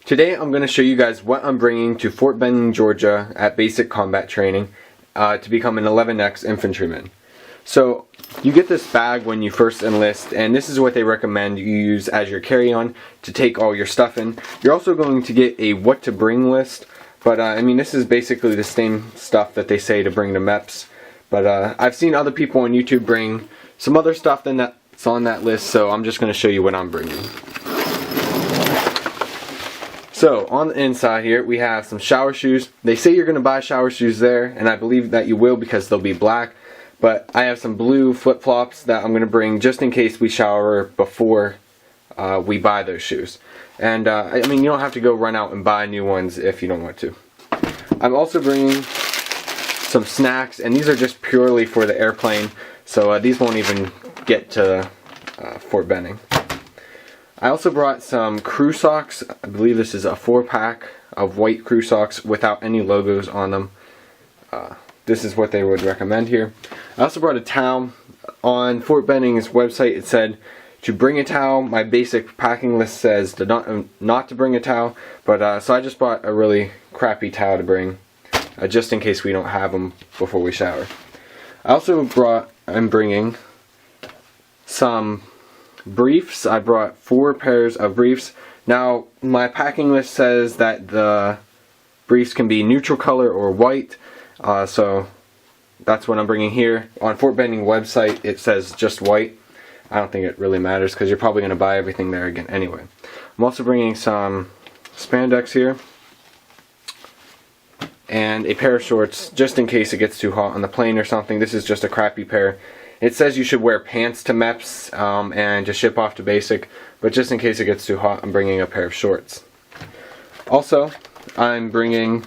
Today I'm going to show you guys what I'm bringing to Fort Benning, Georgia at basic combat training to become an 11X infantryman. So you get this bag when you first enlist, and this is what they recommend you use as your carry-on to take all your stuff in. You're also going to get a what to bring list, but I mean, this is basically the same stuff that they say to bring to MEPS. But I've seen other people on YouTube bring some other stuff than that's on that list, so I'm just going to show you what I'm bringing. So on the inside here we have some shower shoes. They say you're going to buy shower shoes there, and I believe that you will because they'll be black. But I have some blue flip-flops that I'm going to bring just in case we shower before we buy those shoes. And I mean, you don't have to go run out and buy new ones if you don't want to. I'm also bringing some snacks, and these are just purely for the airplane, so these won't even get to Fort Benning. I also brought some crew socks. I believe this is a 4-pack of white crew socks without any logos on them. This is what they would recommend here. I also brought a towel. On Fort Benning's website it said to bring a towel. My basic packing list says to not to bring a towel, but so I just bought a really crappy towel to bring just in case we don't have them before we shower. I'm bringing some briefs. I brought 4 pairs of briefs. Now my packing list says that the briefs can be neutral color or white, so that's what I'm bringing here. On Fort Benning website it says just white. I don't think it really matters because you're probably going to buy everything there again anyway. I'm also bringing some spandex here and a pair of shorts just in case it gets too hot on the plane or something. This is just a crappy pair. It says you should wear pants to MEPS and to ship off to basic, but just in case it gets too hot, I'm bringing a pair of shorts. Also, I'm bringing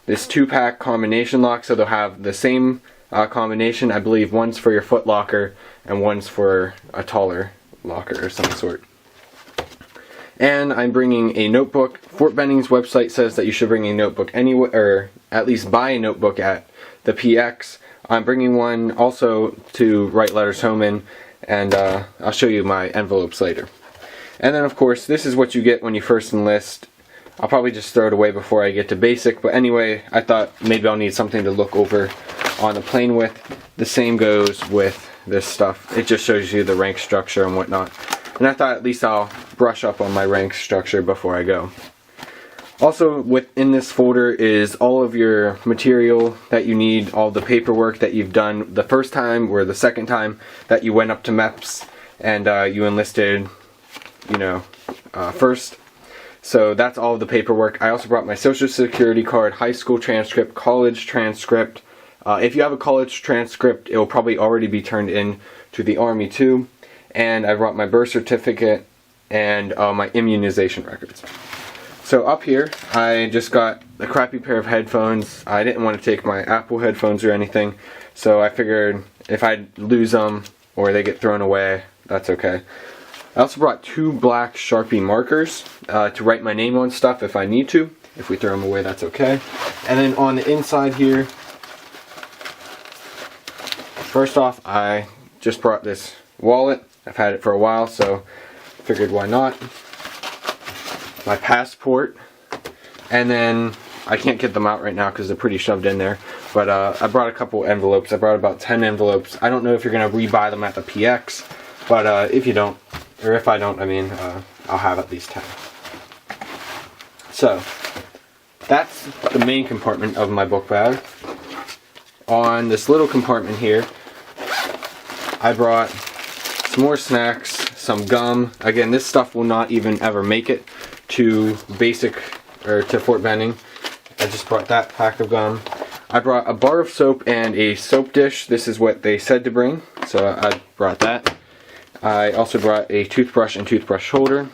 this 2-pack combination lock, so they'll have the same combination. I believe one's for your foot locker and one's for a taller locker of some sort. And I'm bringing a notebook. Fort Benning's website says that you should bring a notebook anyway, or at least buy a notebook at the PX. I'm bringing one also to write letters home in, and I'll show you my envelopes later. And then of course this is what you get when you first enlist. I'll probably just throw it away before I get to basic, but anyway, I thought maybe I'll need something to look over on the plane with. The same goes with this stuff. It just shows you the rank structure and whatnot. And I thought at least I'll brush up on my rank structure before I go. Also within this folder is all of your material that you need, all the paperwork that you've done the first time or the second time that you went up to MEPS and you enlisted, first. So that's all of the paperwork. I also brought my social security card, high school transcript, college transcript. If you have a college transcript, it will probably already be turned in to the Army too. And I brought my birth certificate and my immunization records. So up here, I just got a crappy pair of headphones. I didn't want to take my Apple headphones or anything, so I figured if I lose them or they get thrown away, that's okay. I also brought 2 black Sharpie markers to write my name on stuff if I need to. If we throw them away, that's okay. And then on the inside here, first off, I just brought this wallet. I've had it for a while, so figured why not. My passport, and then I can't get them out right now because they're pretty shoved in there, but I brought a couple envelopes. I brought about 10 envelopes. I don't know if you're going to rebuy them at the PX, but if you don't, or if I don't, I mean, I'll have at least 10. So that's the main compartment of my book bag. On this little compartment here, I brought some more snacks, some gum. Again, this stuff will not even ever make it to basic or to Fort Benning. I just brought that pack of gum. I brought a bar of soap and a soap dish. This is what they said to bring, so I brought that. I also brought a toothbrush and toothbrush holder.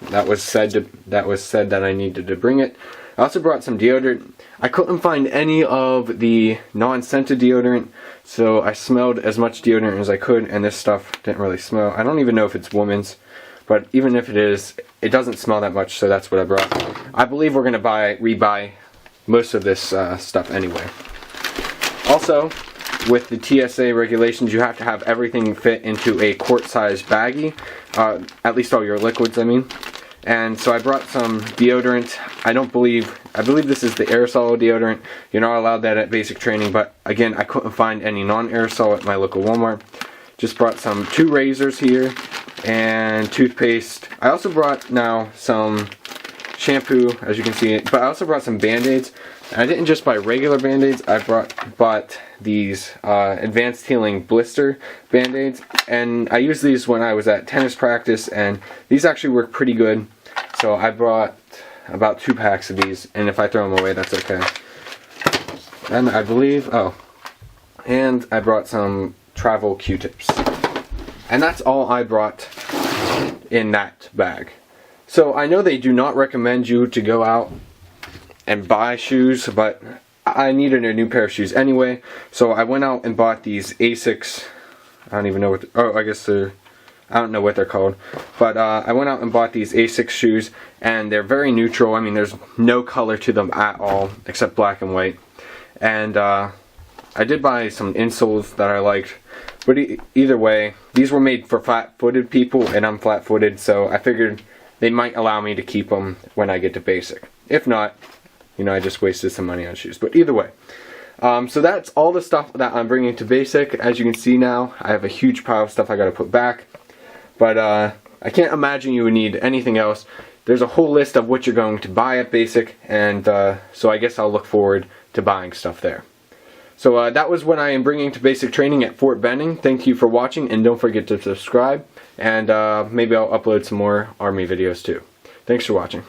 That was said that I needed to bring it. I also brought some deodorant. I couldn't find any of the non-scented deodorant, so I smelled as much deodorant as I could, and this stuff didn't really smell. I don't even know if it's women's, but even if it is, it doesn't smell that much, so that's what I brought. I believe we're going to rebuy most of this stuff anyway. Also, with the TSA regulations, you have to have everything fit into a quart-sized baggie, at least all your liquids, I mean. And so I brought some deodorant. I believe this is the aerosol deodorant. You're not allowed that at basic training, but again, I couldn't find any non-aerosol at my local Walmart. Just brought 2 razors here and toothpaste. I also brought now some shampoo, as you can see, but I also brought some Band-Aids. I didn't just buy regular Band-Aids, I bought these advanced healing blister Band-Aids, and I used these when I was at tennis practice, and these actually work pretty good. So I brought about 2 packs of these, and if I throw them away, that's okay. And I believe, and I brought some travel Q-tips. And that's all I brought in that bag. So I know they do not recommend you to go out and buy shoes, but I needed a new pair of shoes anyway, so I went out and bought these Asics. I don't even know what, I don't know what they're called, but I went out and bought these Asics shoes, and they're very neutral. I mean, there's no color to them at all, except black and white. And I did buy some insoles that I liked, but either way, these were made for flat-footed people, and I'm flat-footed, so I figured they might allow me to keep them when I get to basic. If not, you know, I just wasted some money on shoes. But either way, so that's all the stuff that I'm bringing to basic. As you can see now, I have a huge pile of stuff I got to put back. But I can't imagine you would need anything else. There's a whole list of what you're going to buy at basic, and so I guess I'll look forward to buying stuff there. So that was what I am bringing to basic training at Fort Benning. Thank you for watching, and don't forget to subscribe, and maybe I'll upload some more Army videos too. Thanks for watching.